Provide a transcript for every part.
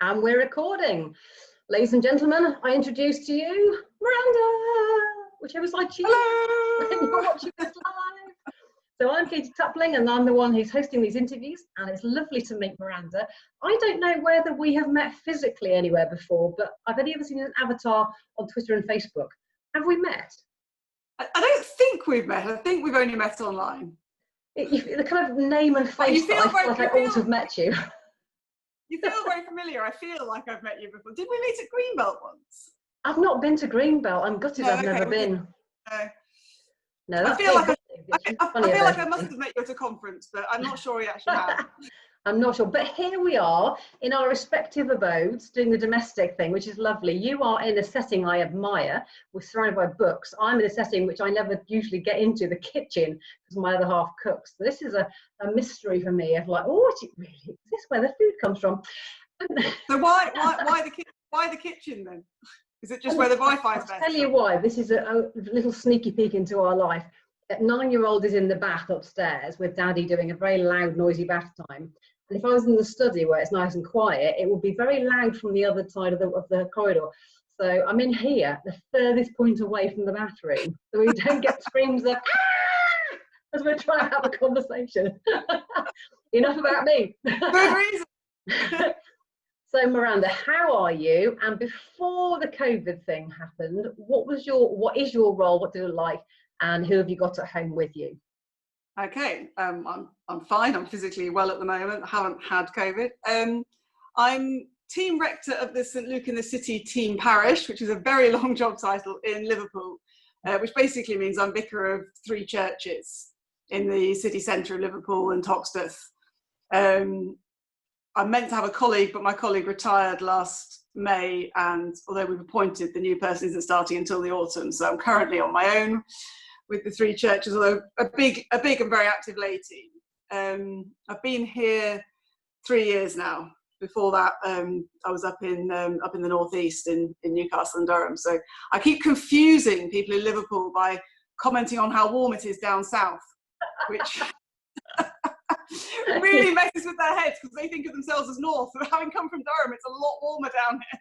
And we're recording. Ladies and gentlemen, I introduce to you Miranda, whichever side she is. You're watching this live. So I'm Katie Tupling, and I'm the one who's hosting these interviews, and it's lovely to meet Miranda. I don't know whether we have met physically anywhere before, but I've only ever seen an avatar on Twitter and Facebook. Have we met? I don't think we've met. I think we've only met online. The kind of name and face that I feel like I ought to have met you. You feel very familiar. I feel like I've met you before. Did we meet at Greenbelt once? I've not been to Greenbelt. I'm gutted I've never been. No, that's I feel like I must have met you at a conference, but I'm not sure we actually have. I'm not sure, but here we are in our respective abodes doing the domestic thing, which is lovely. You are in a setting I admire. We're surrounded by books. I'm in a setting which I never usually get into, the kitchen, because my other half cooks. So this is a mystery for me of like, oh, is this where the food comes from? So why the kitchen then? Is it just where the Wi-Fi is best? I'll tell you why. This is a little sneaky peek into our life. A 9-year-old is in the bath upstairs with Daddy doing a very loud, noisy bath time. And if I was in the study where it's nice and quiet, it would be very loud from the other side of the corridor. So I'm in here, the furthest point away from the bathroom, so we don't get screams of "ah!" as we're trying to have a conversation. Enough about me. Good reason. So Miranda, how are you? And before the COVID thing happened, what is your role? What did it like? And who have you got at home with you? Okay, I'm fine. I'm physically well at the moment. I haven't had COVID. I'm team rector of the St Luke in the City team parish, which is a very long job title in Liverpool, which basically means I'm vicar of 3 churches in the city centre of Liverpool and Toxteth. I'm meant to have a colleague, but my colleague retired last May, and although we've appointed, the new person isn't starting until the autumn, so I'm currently on my own with the 3 churches, although a big and very active lay team. I've been here 3 years now. Before that, I was up in the northeast in Newcastle and Durham. So I keep confusing people in Liverpool by commenting on how warm it is down south, which really messes with their heads because they think of themselves as north. But having come from Durham, it's a lot warmer down here.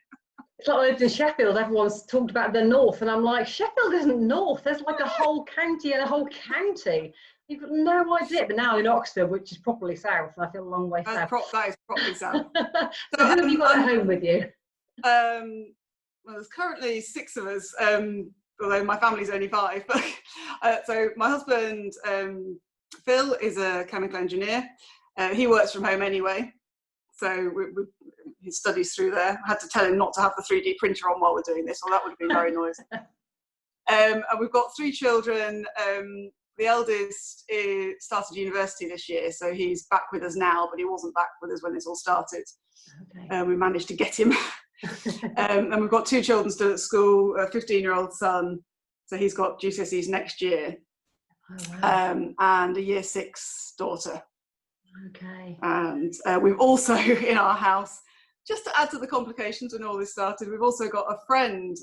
It's like I lived in Sheffield, everyone's talked about the north, and I'm like, Sheffield isn't north, there's like a whole county and a whole county. You've got no idea, but now in Oxford, which is properly south, I feel a long way south. That is properly south. So who have you got at home with you? Well, there's currently 6 of us, although my family's only 5. But, so my husband, Phil, is a chemical engineer. He works from home anyway. So he studies through there. I had to tell him not to have the 3D printer on while we're doing this, or that would have been very noisy. And we've got 3 children. The eldest started university this year, so he's back with us now, but he wasn't back with us when this all started. Okay. We managed to get him. And we've got 2 children still at school, a 15-year-old son, so he's got GCSEs next year, and a year 6 daughter. Okay. And we've also, in our house, just to add to the complications when all this started, we've also got a friend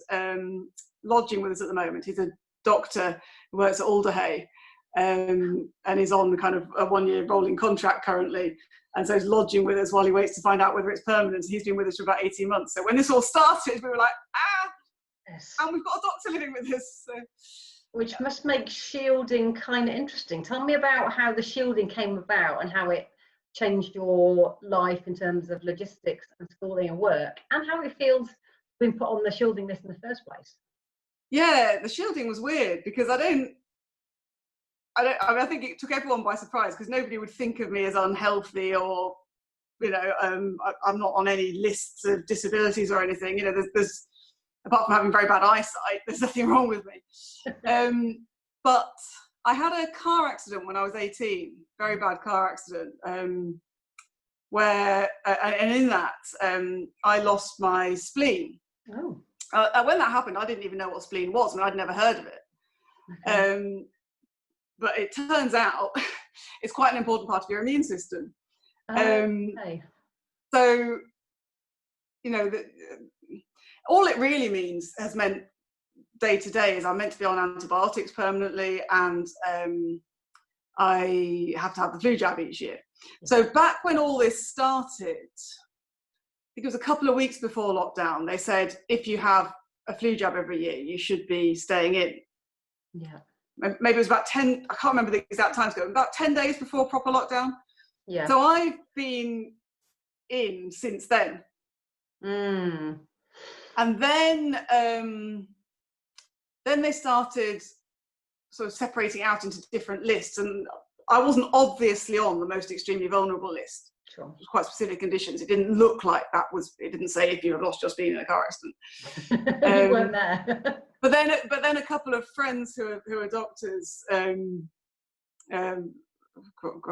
lodging with us at the moment. He's a doctor who works at Alderhay, and is on kind of a 1-year rolling contract currently. And so he's lodging with us while he waits to find out whether it's permanent. He's been with us for about 18 months. So when this all started, we were like, yes. And we've got a doctor living with us. So. Which must make shielding kind of interesting. Tell me about how the shielding came about and how it changed your life in terms of logistics and schooling and work, and how it feels being put on the shielding list in the first place. Yeah, the shielding was weird because I think it took everyone by surprise because nobody would think of me as unhealthy or, I'm not on any lists of disabilities or anything. There's apart from having very bad eyesight, there's nothing wrong with me. But I had a car accident when I was 18, very bad car accident, where, and in that, I lost my spleen. Oh. When that happened, I didn't even know what spleen was. I'd never heard of it. Okay. But it turns out it's quite an important part of your immune system. Okay. So, all it really has meant day to day is I'm meant to be on antibiotics permanently, and I have to have the flu jab each year. So back when all this started, it was a couple of weeks before lockdown, they said, if you have a flu jab every year, you should be staying in. Yeah. Maybe it was about 10, I can't remember the exact time ago, about 10 days before proper lockdown. Yeah. So I've been in since then. Mm. And then they started sort of separating out into different lists. And I wasn't obviously on the most extremely vulnerable list. Sure. It was quite specific conditions. It didn't look like that was, it didn't say if you had lost your spleen in a car accident. You weren't there. But then a couple of friends who are doctors, got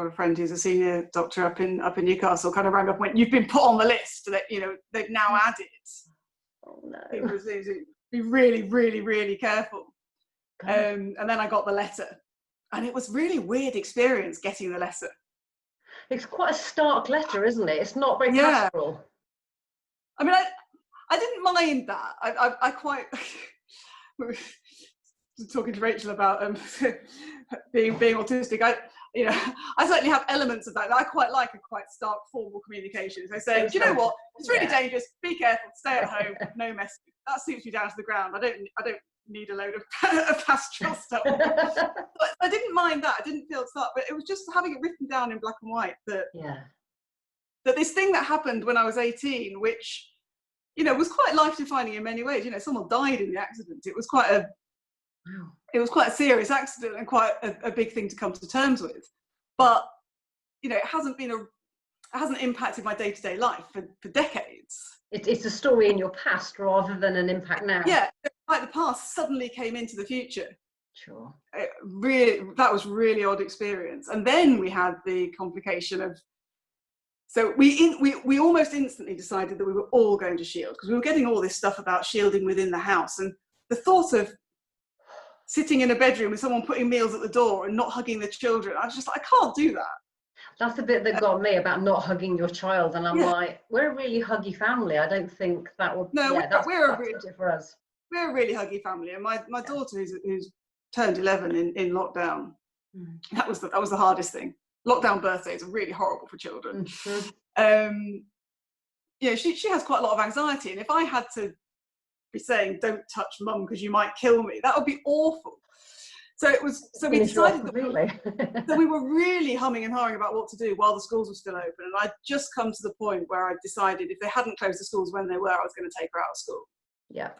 a friend who's a senior doctor up in Newcastle, kind of rang up and went, "You've been put on the list that, you know, they've now added." Oh no. People be really, really, really careful. And then I got the letter, and it was really weird experience getting the letter. It's quite a stark letter, isn't it? It's not very pastoral. I mean, I didn't mind that. I quite talking to Rachel about being autistic. I certainly have elements of that. I quite like a quite stark formal communication. So I say, do you know what? It's really dangerous. Be careful. Stay at home. No messing. That suits me down to the ground. I don't need a load of pastoral stuff. But I didn't mind that. I didn't feel stark, but it was just having it written down in black and white that this thing that happened when I was 18, which, you know, was quite life-defining in many ways. You know, someone died in the accident. It was quite a serious accident and quite a big thing to come to terms with. But, you know, it hasn't impacted my day-to-day life for decades. It's a story in your past rather than an impact now. Yeah, like the past suddenly came into the future. Sure. That was really odd experience. And then we had the complication of, so we almost instantly decided that we were all going to shield, because we were getting all this stuff about shielding within the house, and the thought of sitting in a bedroom with someone putting meals at the door and not hugging the children, I was just like, I can't do that. That's the bit that got me about not hugging your child, and I'm like, we're a really huggy family. I don't think that would. No, that's it for us. We're a really huggy family, and my daughter, who's turned 11 in lockdown, that was the hardest thing. Lockdown birthdays are really horrible for children. Yeah, she has quite a lot of anxiety, and if I had to be saying, "Don't touch mum because you might kill me," that would be awful. So we decided that we were really humming and hawing about what to do while the schools were still open. And I'd just come to the point where I decided if they hadn't closed the schools when they were, I was going to take her out of school. Yeah.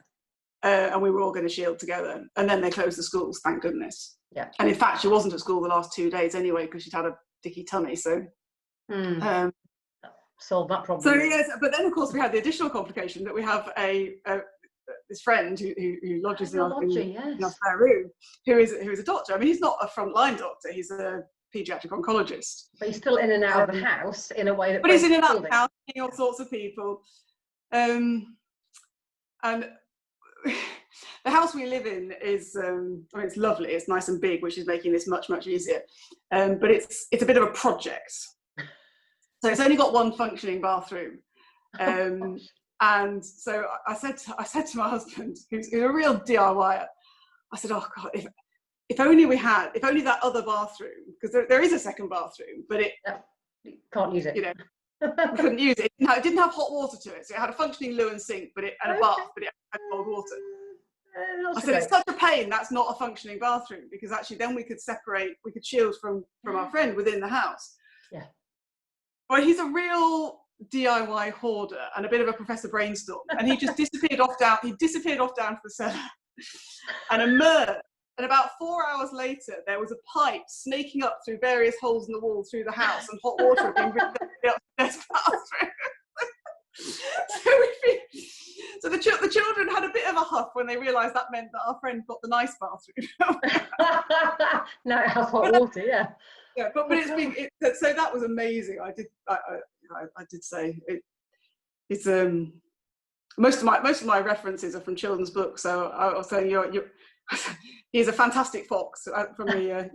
And we were all going to shield together. And then they closed the schools, thank goodness. Yeah. And in fact, she wasn't at school the last 2 days anyway, because she'd had a dicky tummy. So solve that problem. So yes, but then of course we had the additional complication that we have this friend who lodges in our spare room, who is a doctor. I mean, he's not a frontline doctor; he's a paediatric oncologist. But he's still in and out of the house in a way that. But he's in and out of the house, seeing all sorts of people, and the house we live in is, I mean, it's lovely. It's nice and big, which is making this much easier. But it's a bit of a project. So it's only got one functioning bathroom. And so I said to my husband, who's a real DIYer, I said, "Oh God, if only that other bathroom, because there is a second bathroom, but you can't use it. You know, we couldn't use it. No, it didn't have hot water to it, so it had a functioning loo and sink, and a bath, but it had cold water." I said, "It's such a pain that's not a functioning bathroom, because actually then we could shield from our friend within the house." Yeah. Well, he's a real DIY hoarder and a bit of a Professor Brainstorm, and he just disappeared off down to the cellar and emerged. And about 4 hours later, there was a pipe snaking up through various holes in the wall through the house, and hot water had been ripped up the upstairs bathroom. So the children had a bit of a huff when they realised that meant that our friend got the nice bathroom. Now it has hot water, yeah. Yeah, but so that was amazing. I did say it's most of my references are from children's books. So I was saying he's a fantastic fox from the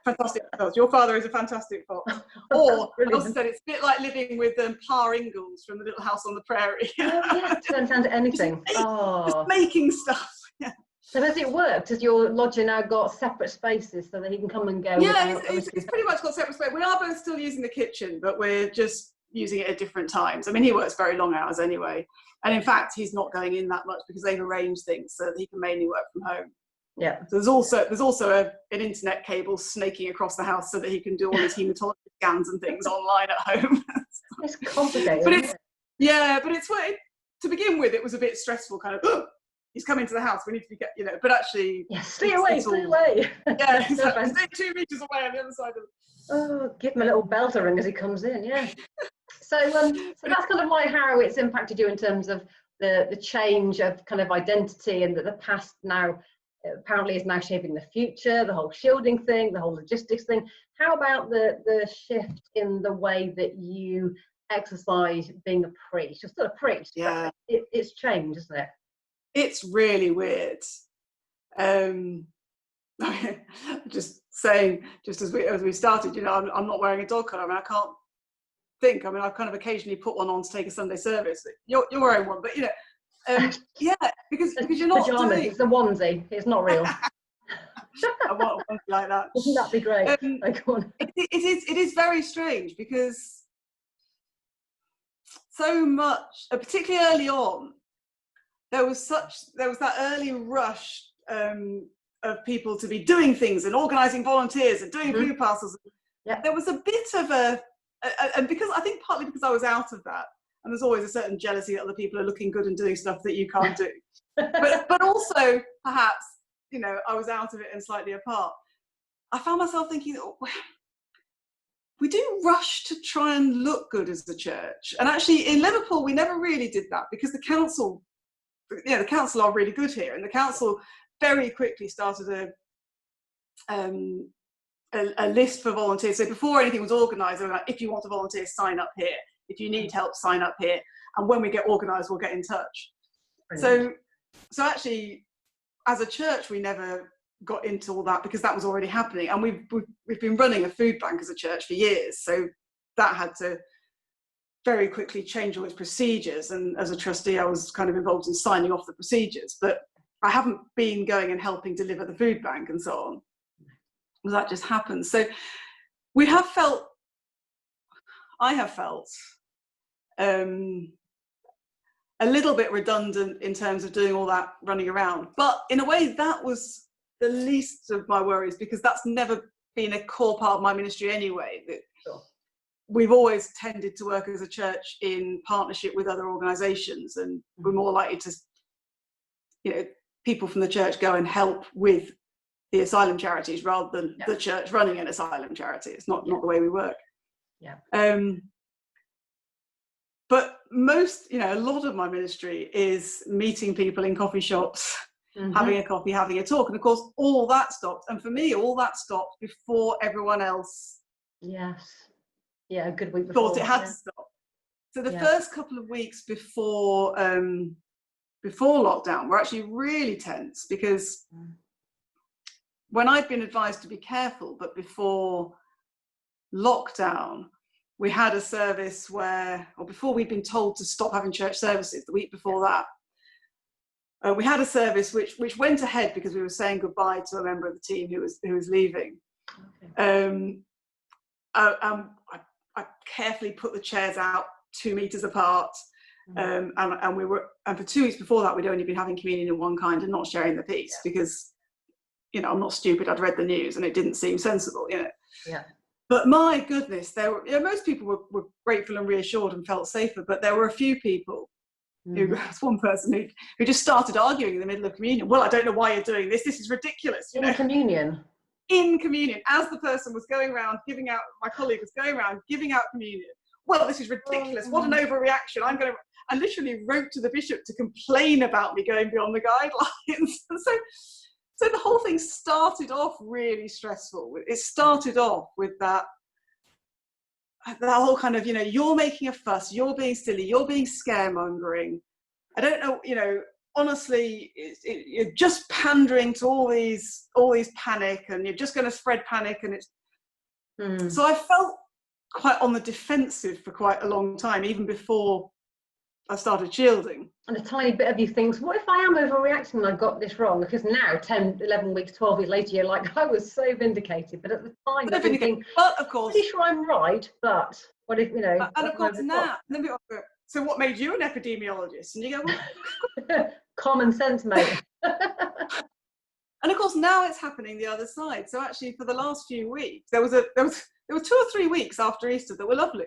fantastic fox. Your father is a fantastic fox. Or I also said it's a bit like living with Pa Ingalls from the Little House on the Prairie. Yeah, turns down to anything. Just making stuff. Yeah. So has it worked? Has your lodger now got separate spaces so that he can come and go? Yeah, it's pretty much got separate space. We are both still using the kitchen, but we're just using it at different times. I mean, he works very long hours anyway. And in fact, he's not going in that much because they've arranged things so that he can mainly work from home. Yeah. So there's also an internet cable snaking across the house so that he can do all his haematology scans and things online at home. It's complicated. But it's, yeah, but it's what, to begin with, it was a bit stressful, kind of, oh, he's coming to the house, we need to be, you know, but actually... Yeah, stay away. Yeah, exactly. Stay 2 meters away on the other side of Oh, give him a little belter ring as he comes in, yeah. So that's kind of how it's impacted you in terms of the change of kind of identity, and that the past now apparently is now shaping the future, the whole shielding thing, the whole logistics thing. How about the shift in the way that you exercise being a priest? You're still a priest, yeah. But it's changed, isn't it? It's really weird. Just saying, just as we started, you know, I'm not wearing a dog collar. I mean, I can't think. I mean, I've kind of occasionally put one on to take a Sunday service. You're wearing one, but you know, yeah, because you're not pajamas, doing. It's a onesie. It's not real. I want a onesie like that. Wouldn't that be great? It is very strange because so much, particularly early on, there was that early rush of people to be doing things and organising volunteers and doing food parcels. Yeah. There was a bit of and because I think partly because I was out of that, and there's always a certain jealousy that other people are looking good and doing stuff that you can't do. but also perhaps, you know, I was out of it and slightly apart. I found myself thinking, oh, we do rush to try and look good as a church, and actually in Liverpool we never really did that because the council are really good here, and the council very quickly started a list for volunteers. So before anything was organised, they were like, if you want to volunteer, sign up here. If you need help, sign up here. And when we get organised, we'll get in touch. Brilliant. So actually, as a church, we never got into all that because that was already happening. And we've been running a food bank as a church for years. So that had to very quickly change all its procedures. And as a trustee, I was kind of involved in signing off the procedures. But I haven't been going and helping deliver the food bank and so on. That just happened. So I have felt a little bit redundant in terms of doing all that running around. But in a way, that was the least of my worries because that's never been a core part of my ministry anyway. Sure. We've always tended to work as a church in partnership with other organisations, and we're more likely to, you know, people from the church go and help with the asylum charities rather than the church running an asylum charity. It's not the way we work. Yeah. But a lot of my ministry is meeting people in coffee shops, having a coffee, having a talk. And of course, all that stopped. And for me, all that stopped before everyone else. Yes. Yeah, a good week before. Thought it had to stop. So the first couple of weeks before lockdown were actually really tense because when I'd been advised to be careful, but before lockdown, we had a service before we'd been told to stop having church services, the week before that, we had a service which went ahead because we were saying goodbye to a member of the team who was leaving. Okay. I carefully put the chairs out 2 meters apart, and for 2 weeks before that, we'd only been having communion in one kind and not sharing the peace because, you know, I'm not stupid. I'd read the news and it didn't seem sensible, you know. Yeah. But my goodness, most people were grateful and reassured and felt safer, but there were a few people who, there's one person who just started arguing in the middle of communion. Well, I don't know why you're doing this. This is ridiculous. You know? Communion? In communion, as the person was going around giving out, my colleague was going around giving out communion. Well, this is ridiculous. What an overreaction. I literally wrote to the bishop to complain about me going beyond the guidelines. And so the whole thing started off really stressful. It started off with that whole kind of, you know, you're making a fuss, you're being silly, you're being scaremongering. I don't know, you know, honestly, you're just pandering to all these panic, and you're just going to spread panic, and it's. So I felt quite on the defensive for quite a long time, even before I started shielding. And a tiny bit of you thinks, what if I am overreacting and I got this wrong? Because now, 10, 11 weeks, 12 weeks later, you're like, I was so vindicated. But at the time, I was thinking, but of course, pretty sure I'm right, but... What if, you know? And of course now, and then people go, so what made you an epidemiologist? And you go, well, common sense, mate. And of course now it's happening the other side. So actually, for the last few weeks, there were 2 or 3 weeks after Easter that were lovely,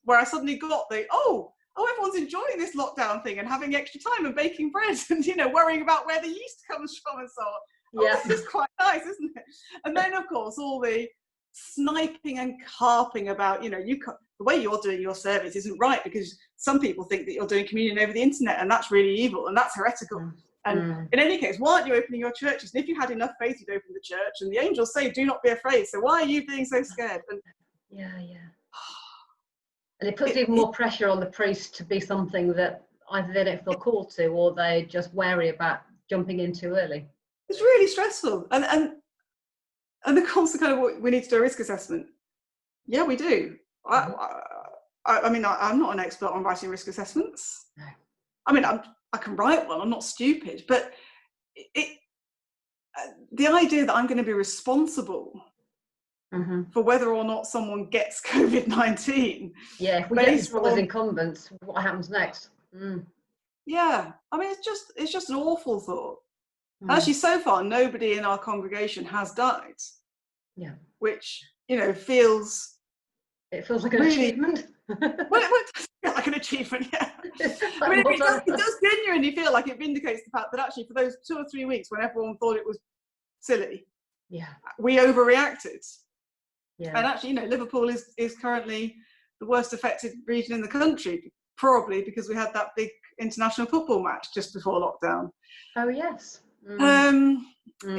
where I suddenly got oh, everyone's enjoying this lockdown thing and having extra time and baking bread and, you know, worrying about where the yeast comes from and so on. Yeah. This is quite nice, isn't it? And then, of course, all the sniping and carping about, you know, the way you're doing your service isn't right because some people think that you're doing communion over the internet and that's really evil and that's heretical. And in any case, why aren't you opening your churches? And if you had enough faith, you'd open the church. And the angels say, do not be afraid. So why are you being so scared? And yeah. And it puts even more pressure on the priest to be something that either they don't feel called to or they're just wary about jumping in too early. It's really stressful. And the constant kind of, we need to do a risk assessment. Yeah, we do. I mean, I'm not an expert on writing risk assessments. No. I mean, I can write one. I'm not stupid. But the idea that I'm going to be responsible for whether or not someone gets COVID-19. Yeah, if we get this wrong as incumbents, what happens next? Yeah, I mean, it's just an awful thought. Actually, so far, nobody in our congregation has died. Yeah, which, you know, feels like an achievement. Well, it does feel like an achievement. Yeah, I mean, it does genuinely feel like it vindicates the fact that actually, for those 2 or 3 weeks when everyone thought it was silly, we overreacted. Yeah. And actually, you know, Liverpool is currently the worst affected region in the country, probably because we had that big international football match just before lockdown. Oh yes. You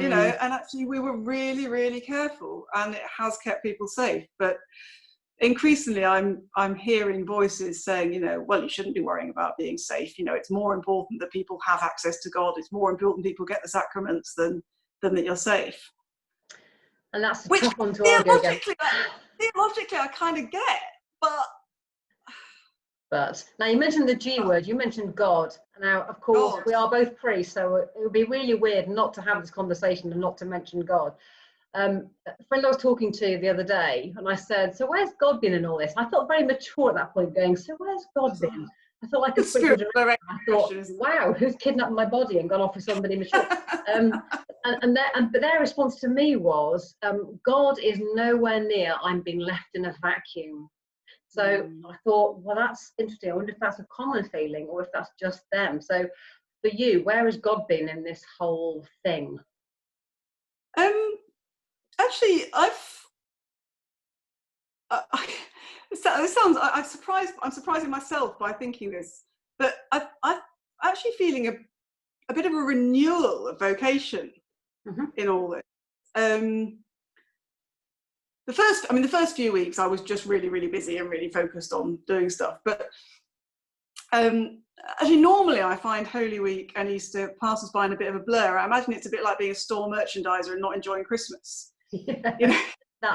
know, and actually we were really, really careful, and it has kept people safe. But increasingly, I'm hearing voices saying, you know, well, you shouldn't be worrying about being safe. You know, it's more important that people have access to God. It's more important people get the sacraments than that you're safe. And that's a tough one to argue against. Theologically, I kind of get, but now you mentioned the G word. You mentioned God. Now, of course, we are both priests, so it would be really weird not to have this conversation and not to mention God. A friend I was talking to the other day, and I said, "So where's God been in all this?" I felt very mature at that point, going, "So where's God been?" I felt like a spiritual director. I thought, "Wow, who's kidnapped my body and gone off with somebody mature?" But their response to me was, "God is nowhere near. I'm being left in a vacuum." So I thought, well, that's interesting. I wonder if that's a common feeling or if that's just them. So for you, where has God been in this whole thing? Actually, I'm surprising myself by thinking this, but I'm actually feeling a bit of a renewal of vocation in all this. The first few weeks I was just really, really busy and really focused on doing stuff. But actually, normally I find Holy Week and Easter passes by in a bit of a blur. I imagine it's a bit like being a store merchandiser and not enjoying Christmas. Yeah, you know,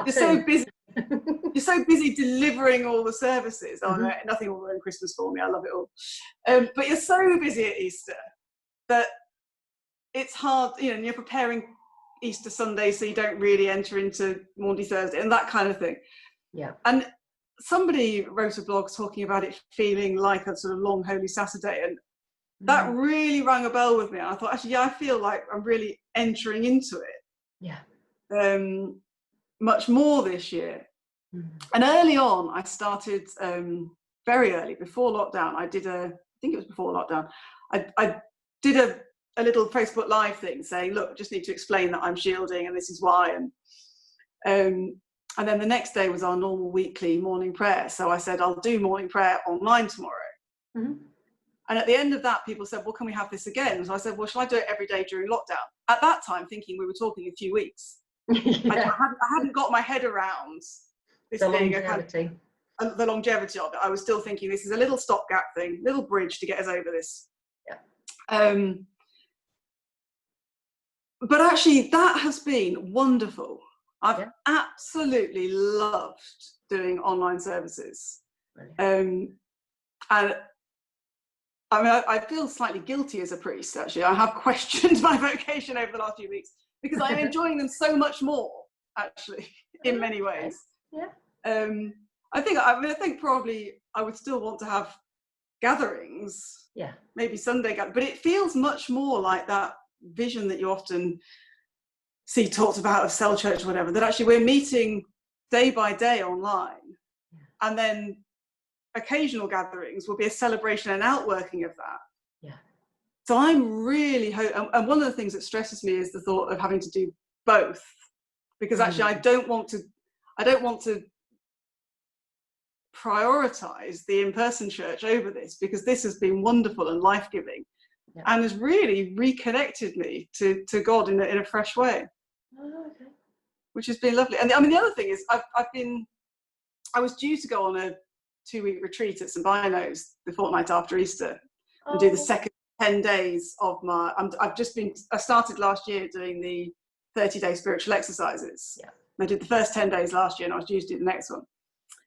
you're so busy. You're so busy delivering all the services. Oh no, nothing will ruin Christmas for me. I love it all. But you're so busy at Easter that it's hard. You know, and you're preparing Easter Sunday, so you don't really enter into Maundy Thursday and that kind of thing. Yeah. And somebody wrote a blog talking about it feeling like a sort of long Holy Saturday, and that really rang a bell with me. And I thought, actually, yeah, I feel like I'm really entering into it. Yeah. Much more this year. And early on, I started very early before lockdown. I think it was before lockdown. I did a little Facebook Live thing saying, look, I just need to explain that I'm shielding and this is why. And then the next day was our normal weekly morning prayer. So I said, I'll do morning prayer online tomorrow. And at the end of that, people said, well, can we have this again? So I said, well, shall I do it every day during lockdown? At that time, thinking we were talking a few weeks. I hadn't got my head around this being the longevity of it. I was still thinking this is a little stopgap thing, little bridge to get us over this. Yeah. But actually, that has been wonderful. I've absolutely loved doing online services. And I mean, I feel slightly guilty as a priest, actually. I have questioned my vocation over the last few weeks because I'm enjoying them so much more, actually, in many ways. Yeah. I think probably I would still want to have gatherings, maybe Sunday gatherings, but it feels much more like that vision that you often see talked about of cell church or whatever, that actually we're meeting day by day online, and then occasional gatherings will be a celebration and outworking of that. So I'm really and one of the things that stresses me is the thought of having to do both, because actually I don't want to prioritize the in-person church over this, because this has been wonderful and life-giving, and has really reconnected me to God in a fresh way, which has been lovely. And I mean, the other thing is I was due to go on a 2-week retreat at St Bino's the fortnight after Easter and do the second 10 days of my I started last year doing the 30-day spiritual exercises. I did the first 10 days last year, and I was due to do the next one,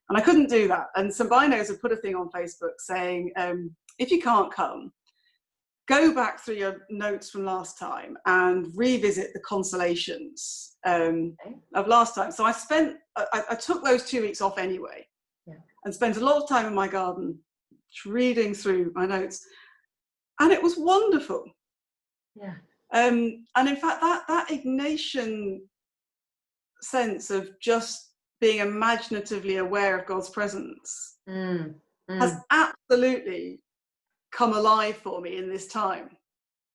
and I couldn't do that. And St Bino's had put a thing on Facebook saying, if you can't come, go back through your notes from last time and revisit the consolations of last time. So I took those 2 weeks off anyway, and spent a lot of time in my garden reading through my notes, and it was wonderful. And in fact, that Ignatian sense of just being imaginatively aware of God's presence has absolutely come alive for me in this time.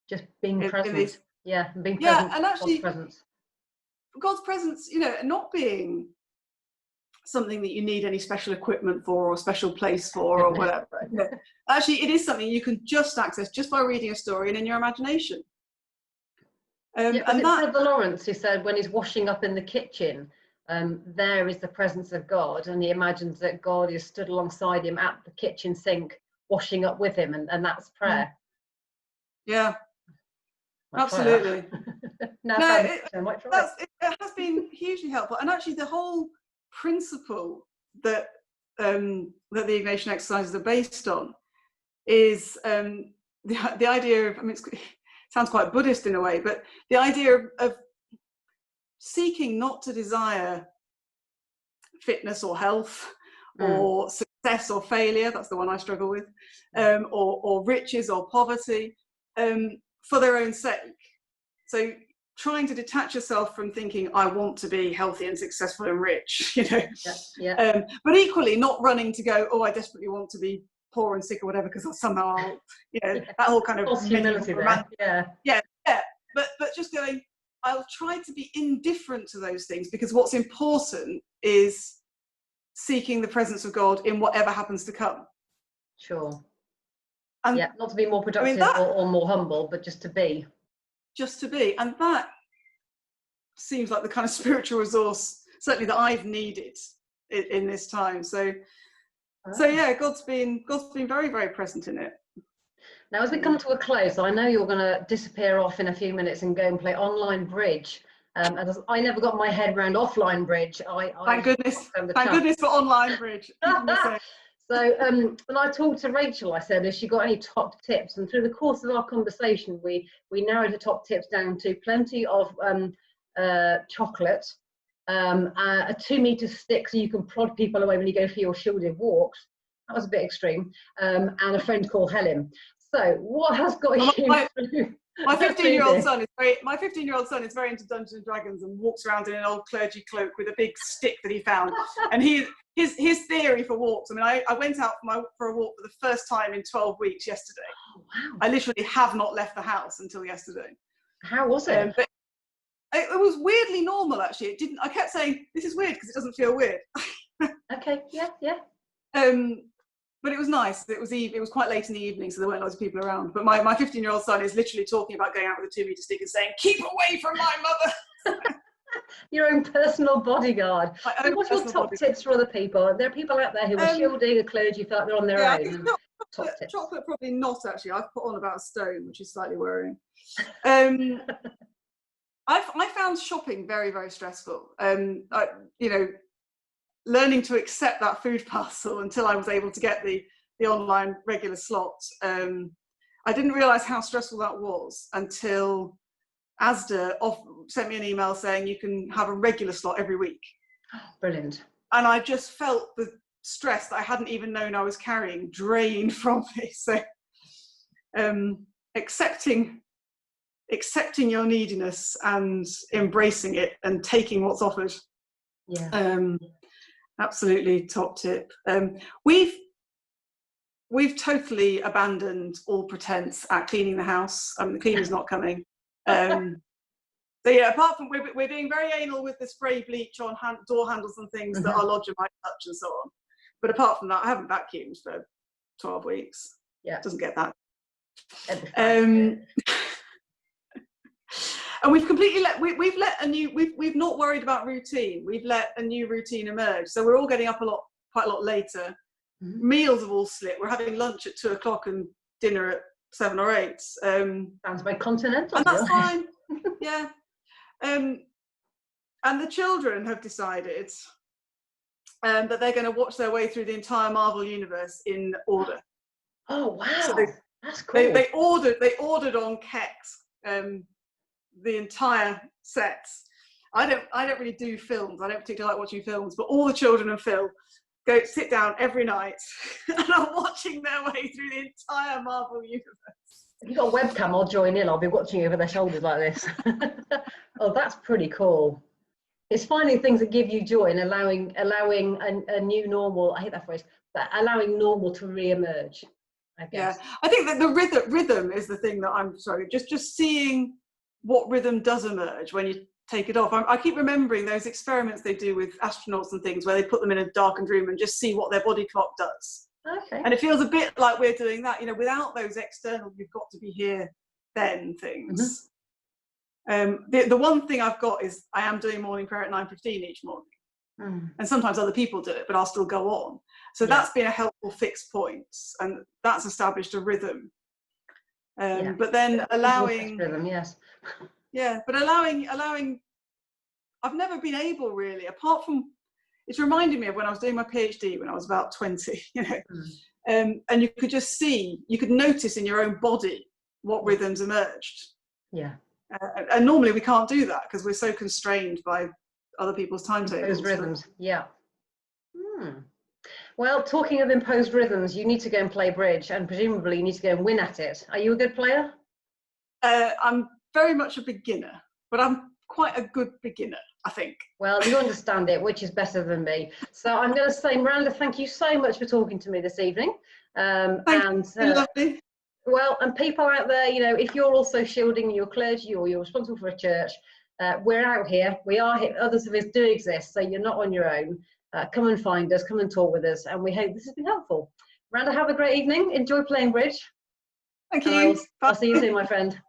Just being present. Being present. And actually, God's presence. God's presence, not being something that you need any special equipment for or special place for or whatever. Actually, it is something you can just access just by reading a story and in your imagination. And Brother Lawrence, who said when he's washing up in the kitchen, there is the presence of God, and he imagines that God is stood alongside him at the kitchen sink, washing up with him, and that's prayer. Absolutely. It has been hugely helpful, and actually the whole principle that the Ignatian exercises are based on is the idea of, it sounds quite Buddhist in a way, but the idea of seeking not to desire fitness or health or success or failure, that's the one I struggle with, or riches or poverty, for their own sake. So trying to detach yourself from thinking, I want to be healthy and successful and rich, but equally not running to go, I desperately want to be poor and sick or whatever, because somehow I'll, that whole kind of false humility there. But just going, I'll try to be indifferent to those things, because what's important is seeking the presence of God in whatever happens to come. Sure. And not to be more productive or more humble, but just to be. And that seems like the kind of spiritual resource, certainly that I've needed in this time. So God's been very, very present in it. Now, as we come to a close, I know you're going to disappear off in a few minutes and go and play online bridge. As I never got my head around offline bridge. Thank goodness for online bridge. So when I talked to Rachel, I said, has she got any top tips? And through the course of our conversation, we narrowed the top tips down to plenty of chocolate, a 2-meter stick so you can prod people away when you go for your shielded walks. That was a bit extreme. And a friend called Helen. So what has got you through? My 15-year-old son is very into Dungeons and Dragons and walks around in an old clergy cloak with a big stick that he found. And his theory for walks. I went out for a walk for the first time in 12 weeks yesterday. Oh, wow. I literally have not left the house until yesterday. How was it? But it was weirdly normal, actually. I kept saying, this is weird because it doesn't feel weird. Okay, yeah. But it was nice. It was quite late in the evening, so there weren't lots of people around. But my 15-year-old son is literally talking about going out with a 2-meter stick and saying, keep away from my mother. Your own personal bodyguard. So what's your top tips for other people? There are people out there who are shielding, a clergy, feel like they're on their own. Chocolate probably not, actually. I've put on about a stone, which is slightly worrying. I found shopping very, very stressful. Learning to accept that food parcel until I was able to get the online regular slot. I didn't realise how stressful that was until Asda sent me an email saying you can have a regular slot every week. Brilliant. And I just felt the stress that I hadn't even known I was carrying drained from me. So accepting your neediness and embracing it and taking what's offered. Yeah. Absolutely top tip. We've totally abandoned all pretense at cleaning the house. The cleaner's not coming. So yeah, apart from we're being very anal with the spray bleach on door handles and things that our lodger might touch and so on. But apart from that, I haven't vacuumed for 12 weeks. Yeah. Doesn't get that. And we've completely we've not worried about routine. We've let a new routine emerge. So we're all getting up quite a lot later. Meals have all slipped. We're having lunch at 2 o'clock and dinner at 7 or 8. Sounds very continental. And that's fine. Yeah. And the children have decided that they're going to watch their way through the entire Marvel universe in order. Oh wow, so that's cool. They ordered on Kex the entire sets. I don't really do films. I don't particularly like watching films, but all the children and Phil go sit down every night and are watching their way through the entire Marvel universe. If you've got a webcam, I'll join in. I'll be watching over their shoulders like this. Oh, that's pretty cool. It's finding things that give you joy and allowing a new normal. I hate that phrase, but allowing normal to re-emerge. I guess. Yeah, I think that the rhythm is the thing that I'm sorry. Just seeing what rhythm does emerge when you take it off. I keep remembering those experiments they do with astronauts and things, where they put them in a darkened room and just see what their body clock does. Okay. And it feels a bit like we're doing that, without those external, you've got to be here then things. The one thing I've got is I am doing morning prayer at 9:15 each morning. And sometimes other people do it, but I'll still go on. So that's been a helpful fixed point, and that's established a rhythm. But then allowing rhythm, yes. Yeah, but allowing I've never been able really, apart from it's reminding me of when I was doing my PhD when I was about 20, and you could just see, you could notice in your own body what rhythms emerged. Yeah. And normally we can't do that because we're so constrained by other people's timetables. Those rhythms, yeah. Well, talking of imposed rhythms, you need to go and play bridge, and presumably you need to go and win at it. Are you a good player? I'm very much a beginner, but I'm quite a good beginner, I think. Well, you understand it, which is better than me. So I'm going to say, Miranda, thank you so much for talking to me this evening. Lovely. Well, and people out there, if you're also shielding your clergy or you're responsible for a church, we're out here. We are here. Others of us do exist, so you're not on your own. Come and find us, come and talk with us, and we hope this has been helpful. Miranda, have a great evening. Enjoy playing bridge. Thank you. I'll see you soon, my friend.